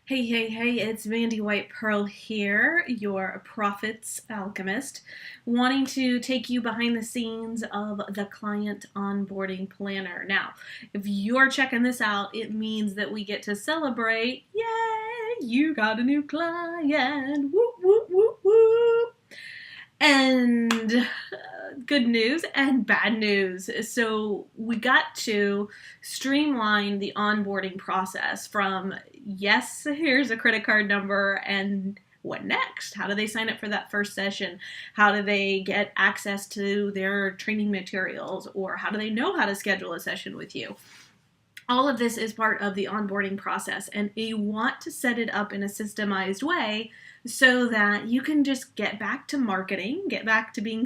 Hey, hey, hey, it's Mandy White Pearl here, your Profits Alchemist, wanting to take you behind the scenes of the Client Onboarding Planner. Now, if you're checking this out, it means that we get to celebrate. Yay, you got a new client. Whoop, whoop, whoop, whoop. And good news and bad news. So we got to streamline the onboarding process from yes, here's a credit card number, and what next? How do they sign up for that first session? How do they get access to their training materials? Or how do they know how to schedule a session with you? All of this is part of the onboarding process, and you want to set it up in a systemized way so that you can just get back to marketing, get back to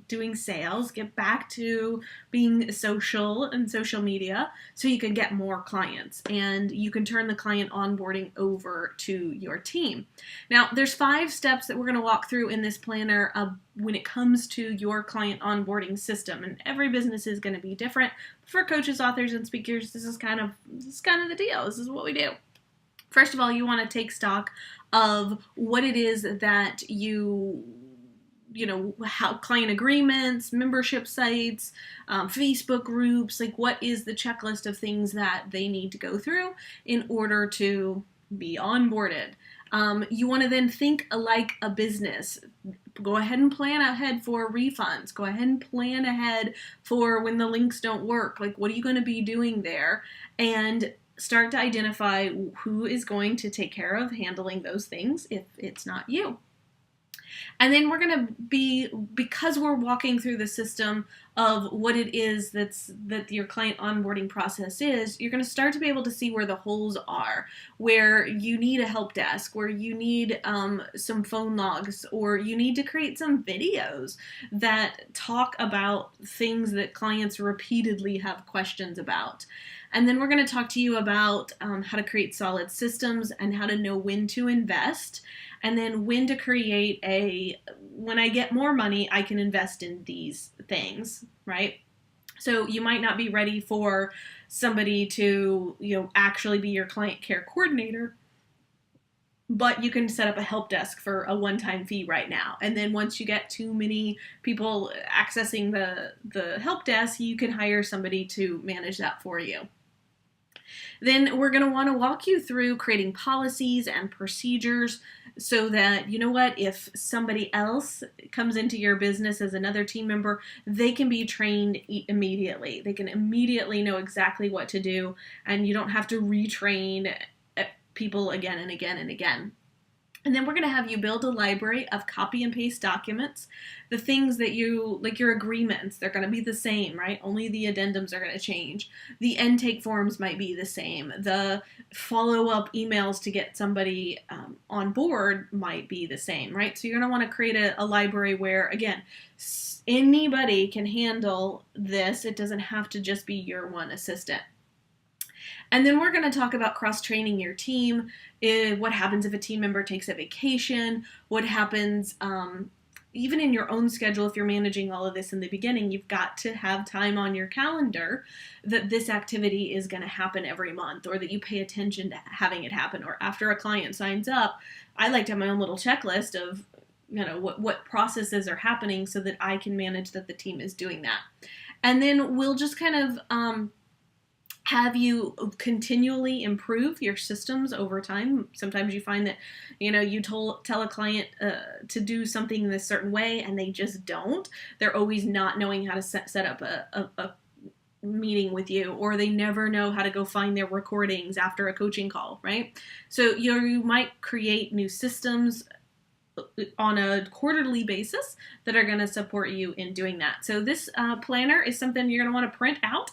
doing sales, get back to being social and social media so you can get more clients and you can turn the client onboarding over to your team. Now, there's 5 steps that we're going to walk through in this planner when it comes to your client onboarding system, and every business is going to be different. For coaches, authors, and speakers, this is kind of the deal. This is what we do. First of all, you want to take stock of what it is that how client agreements, membership sites, Facebook groups, like what is the checklist of things that they need to go through in order to be onboarded. You want to then think like a business. Go ahead and plan ahead for refunds. Go ahead and plan ahead for when the links don't work. Like, what are you going to be doing there? And start to identify who is going to take care of handling those things if it's not you. And then we're going to because we're walking through the system of what it is that your client onboarding process is, you're going to start to be able to see where the holes are, where you need a help desk, where you need some phone logs, or you need to create some videos that talk about things that clients repeatedly have questions about. And then we're going to talk to you about how to create solid systems and how to know when to invest, and then when to create when I get more money, I can invest in these things, right? So you might not be ready for somebody to, actually be your client care coordinator, but you can set up a help desk for a one-time fee right now. And then once you get too many people accessing the help desk, you can hire somebody to manage that for you. Then we're going to want to walk you through creating policies and procedures so that, if somebody else comes into your business as another team member, they can be trained immediately. They can immediately know exactly what to do, and you don't have to retrain people again and again and again. And then we're going to have you build a library of copy and paste documents. The things that like your agreements, they're going to be the same, right? Only the addendums are going to change. The intake forms might be the same. The follow-up emails to get somebody on board might be the same, right? So you're going to want to create a library where, again, anybody can handle this. It doesn't have to just be your one assistant. And then we're going to talk about cross-training your team. What happens if a team member takes a vacation? What happens even in your own schedule if you're managing all of this in the beginning? You've got to have time on your calendar that this activity is going to happen every month, or that you pay attention to having it happen. Or after a client signs up, I like to have my own little checklist of what processes are happening so that I can manage that the team is doing that. And then we'll just kind of have you continually improve your systems over time. Sometimes you find that, you tell a client to do something in a certain way and they just don't. They're always not knowing how to set up a meeting with you, or they never know how to go find their recordings after a coaching call, right? So you might create new systems on a quarterly basis that are going to support you in doing that. So this planner is something you're going to want to print out,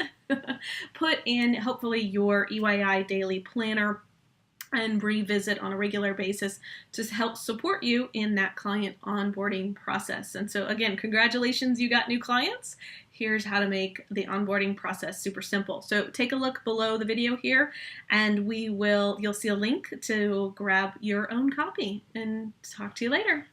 put in hopefully your EYI daily planner, and revisit on a regular basis to help support you in that client onboarding process. And so again, congratulations, you got new clients. Here's how to make the onboarding process super simple. So take a look below the video here, and you'll see a link to grab your own copy, and talk to you later.